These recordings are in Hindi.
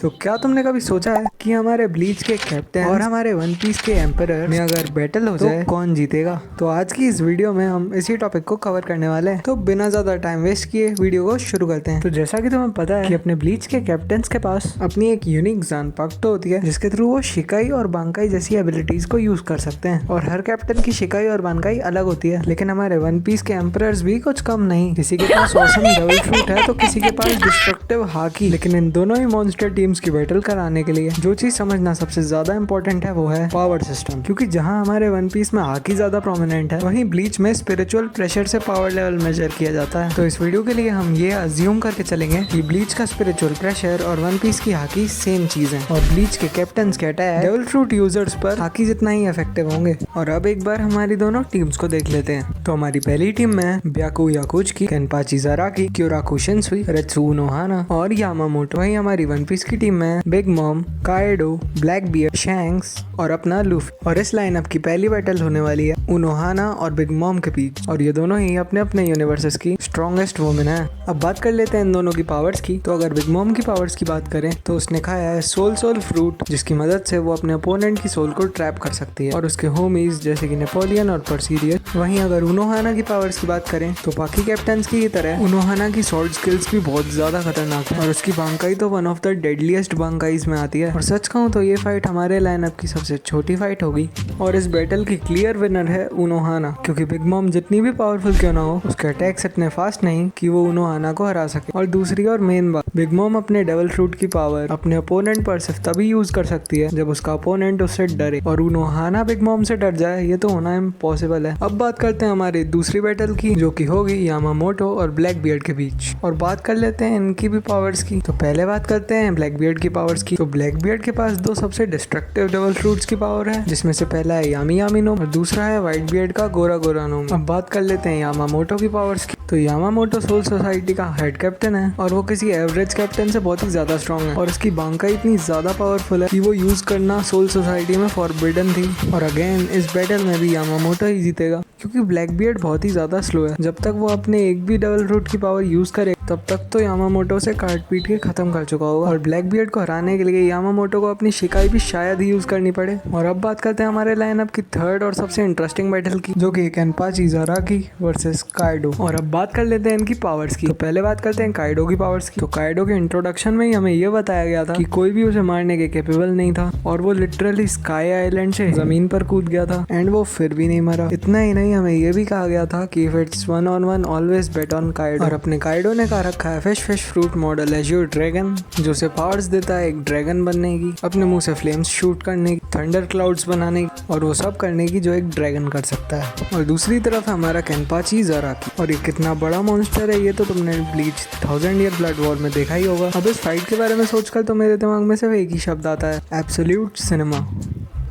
तो क्या तुमने कभी सोचा है कि हमारे ब्लीच के कैप्टन और हमारे वन पीस के एम्परर में अगर बैटल हो जाए तो कौन जीतेगा? तो आज की इस वीडियो में हम इसी टॉपिक को कवर करने वाले हैं। तो बिना ज्यादा टाइम वेस्ट किए वीडियो को शुरू करते हैं। तो जैसा कि तुम्हें पता है कि अपने ब्लीच के कैप्टन के पास अपनी एक यूनिक जानपाक्टो होती है जिसके थ्रू वो शिकाई और बांकाई जैसी एबिलिटीज को यूज कर सकते हैं। और हर कैप्टन की शिकाई और बांकाई अलग होती है, लेकिन हमारे वन पीस के एम्परर्स भी कुछ कम नहीं। किसी के पास ऑसम डबल फ्रूट है तो किसी के पास डिस्ट्रक्टिव हाकी। लेकिन इन दोनों ही मॉन्स्टर टीम्स की बैटल कराने के लिए जो चीज समझना सबसे ज्यादा इंपॉर्टेंट है वो है पावर सिस्टम। क्योंकि जहां हमारे वन पीस में हाकी ज्यादा प्रोमिनेंट है, वहीं ब्लीच में स्पिरिचुअल प्रेशर से पावर लेवल मेजर किया जाता है। तो इस वीडियो के लिए हम ये अज्यूम करके चलेंगे कि ब्लीच का स्पिरिचुअल प्रेशर और वन पीस की हाकी सेम चीज है, और ब्लीच के कैप्टन के अटैक डेविल फ्रूट यूजर्स पर हाकी जितना ही इफेक्टिव होंगे। और अब एक बार हमारी दोनों टीम्स को देख लेते हैं। तो हमारी पहली टीम में ब्याकू याकुची, केनपाची ज़ाराकी, क्योराकू शिनसुई, रेत्सु नोहाना और यामामोटो। वहीं हमारी वन पीस की टीम में Big Mom, Kaido, Blackbeard, Shanks और अपना लूफी। और इस लाइनअप की पहली बैटल होने वाली है उनोहाना और बिग मॉम के बीच, और ये दोनों ही अपने अपने यूनिवर्सेस की स्ट्रॉन्गेस्ट वुमेन है। अब बात कर लेते हैं इन दोनों की पावर्स की। तो अगर बिग मॉम की पावर्स की बात करें तो उसने खाया है सोल फ्रूट, जिसकी मदद से वो अपने अपोनेंट की सोल को ट्रैप कर सकती है और उसके होमीज जैसे कि नेपोलियन और पर्सीरियस। वहीं अगर उनोहाना की पावर्स की बात करें तो बाकी कैप्टन्स की तरह उनोहाना की स्वॉर्ड स्किल्स भी बहुत ज्यादा खतरनाक है, और उसकी बांकाई तो वन ऑफ द डेडलीस्ट बांकाईज में आती है। और सच कहूँ तो ये फाइट हमारे लाइनअप की सबसे छोटी फाइट होगी, और इस बैटल की क्लियर विनर है उनोहाना। क्योंकि बिग मॉम जितनी भी पावरफुल क्यों ना हो, उसके अटैक्स इतने फास्ट नहीं कि वो उनोहाना को हरा सके। और दूसरी और मेन बात, बिग मॉम अपने डेविल फ्रूट की पावर अपने अपोनेंट पर सिर्फ तभी यूज कर सकती है जब उसका अपोनेंट उससे डरे, और उनोहाना बिग मॉम से डर जाए ये तो होना इम्पॉसिबल है। अब बात करते हैं हमारी दूसरी बैटल की, जो कि होगी यामामोटो और ब्लैक बियर्ड के बीच, और बात कर लेते हैं इनकी भी पावर्स की। तो पहले बात करते हैं ब्लैक बियर्ड की पावर्स की। तो ब्लैक बियर्ड के पास दो सबसे डिस्ट्रक्टिव डेविल फ्रूट्स की पावर है, जिसमें से पहला है यामी यामी नो और दूसरा है व्हाइट बियर्ड का गोरा गोरा नो। अब बात कर लेते हैं यामामोटो की पावर्स की। तो यामामोटो सोल सोसाइटी का हेड कैप्टन है, और वो किसी एवरेज कैप्टन से बहुत ही ज्यादा स्ट्रॉन्ग है, और उसकी बांकाई इतनी ज्यादा पावरफुल है कि वो यूज करना सोल सोसाइटी में फॉरबिडन थी। और अगेन इस बैटल में भी यामामोटो ही जीतेगा, क्योंकि ब्लैक बियर्ड बहुत ही ज्यादा स्लो है। जब तक वो अपने एक भी डबल फ्रूट की पावर यूज करे तब तक तो यामामोटो से काट पीट के खत्म कर चुका होगा, और ब्लैक बियर्ड को हराने के लिए यामामोटो को अपनी शिकाई भी शायद ही यूज करनी पड़े। और अब बात करते हैं हमारे लाइनअप की थर्ड और सबसे इंटरेस्टिंग बैटल की, जो कि केनपाची ज़ाराकी वर्सेस काएडो। और अब बात कर लेते हैं इनकी पावर्स की। तो पहले बात करते हैं काएडो की पावर्स की। तो काएडो के इंट्रोडक्शन में ही हमें ये बताया गया था कि कोई भी उसे मारने के कैपेबल नहीं था, और वो लिटरली स्काई आइलैंड से जमीन पर कूद गया था, एंड वो फिर भी नहीं मरा। इतना ही नहीं, हमें ये भी कहा गया था कि if it's 1-on-1 always bet on Kaido. और अपने काएडो ने कहा रखा है fish fruit model azure dragon, जो उसे पावर्स देता है एक ड्रैगन बनने की, अपने मुंह से फ्लेम्स शूट करने की, थंडर क्लाउड्स बनाने की, और वो सब करने की जो एक ड्रैगन कर सकता है। और दूसरी तरफ है हमारा केनपाची ज़ाराकी, और ये कितना बड़ा मॉन्स्टर है ये तो तुमने ब्लीच 1000 ईयर ब्लड वॉर में देखा ही होगा। अब इस फाइट के बारे में सोचकर तो मेरे दिमाग में सिर्फ एक ही शब्द आता है, एब्सोल्यूट सिनेमा।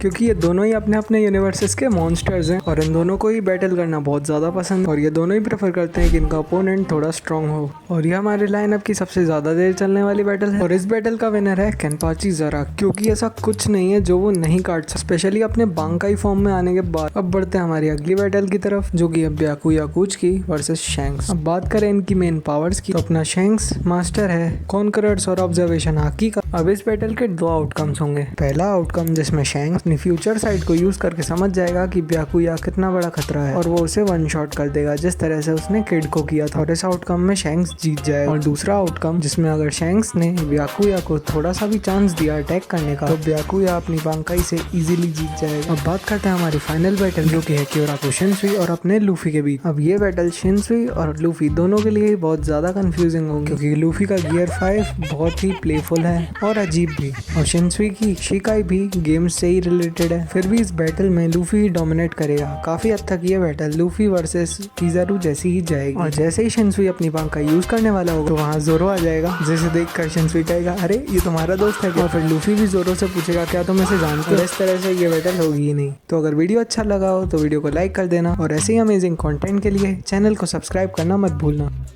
क्योंकि ये दोनों ही अपने अपने यूनिवर्सेस के मॉन्स्टर्स हैं, और इन दोनों को ही बैटल करना बहुत ज़्यादा पसंद है, और ये दोनों ही प्रेफर करते हैं कि इनका अपोनेंट थोड़ा स्ट्रांग हो। और ये हमारे लाइनअप की सबसे ज़्यादा देर चलने वाली बैटल है, और इस बैटल का विनर है केनपाची ज़ाराकी, क्योंकि ऐसा कुछ नहीं है जो वो नहीं काट सकता, स्पेशली अपने बांकाई फॉर्म में आने के बाद। अब बढ़ते हैं हमारी अगली बैटल की तरफ, जो कि है ब्याकू याकुची वर्सेस शैंक्स। अब बात करें इनकी मेन पावर्स की, तो अपना शैंक्स मास्टर है कॉन्करर्स और ऑब्जर्वेशन हाकी का। अब इस बैटल के दो आउटकम्स होंगे। पहला आउटकम जिसमें शैंक्स अपनी फ्यूचर साइड को यूज करके समझ जाएगा कि ब्याकुया कितना बड़ा खतरा है, और वो उसे वन शॉट कर देगा जिस तरह से उसने किड को किया था, और इस आउटकम में शैंक्स जीत जाएगा। और दूसरा आउटकम जिसमें अगर शैंक्स ने ब्याकुया को थोड़ा सा भी चांस दिया अटैक करने का, तो ब्याकुया अपनी बांकाई से इजीली जीत जाएगा। अब बात करते हैं हमारी फाइनल बैटल, जो कि है क्योराकू शिनसुई और अपने लूफी के बीच। अब ये बैटल शिनसुई और लूफी दोनों के लिए बहुत ज्यादा कंफ्यूजिंग होगी, क्योंकि लूफी का गियर 5 बहुत ही प्लेफुल है और अजीब भी, और शिनसुई की शिकाई भी गेम से ही रिलेटेड है। फिर भी इस बैटल में लूफी ही डोमिनेट करेगा। काफी हद तक ये बैटल लूफी वर्सेस किज़ारू जैसी ही जाएगी, और जैसे ही शिनसुई अपनी बांका यूज करने वाला होगा तो वहाँ जोरो आ जाएगा, जिसे देखकर शिनसुई कहेगा अरे ये तुम्हारा दोस्त है क्या? और फिर लूफी भी जोरो से पूछेगा क्या तुम इसे जानते हो? इस तरह से ये बैटल होगी ही नहीं। तो अगर वीडियो अच्छा लगा हो तो वीडियो को लाइक कर देना, और ऐसे ही अमेजिंग कंटेंट के लिए चैनल को सब्सक्राइब करना मत भूलना।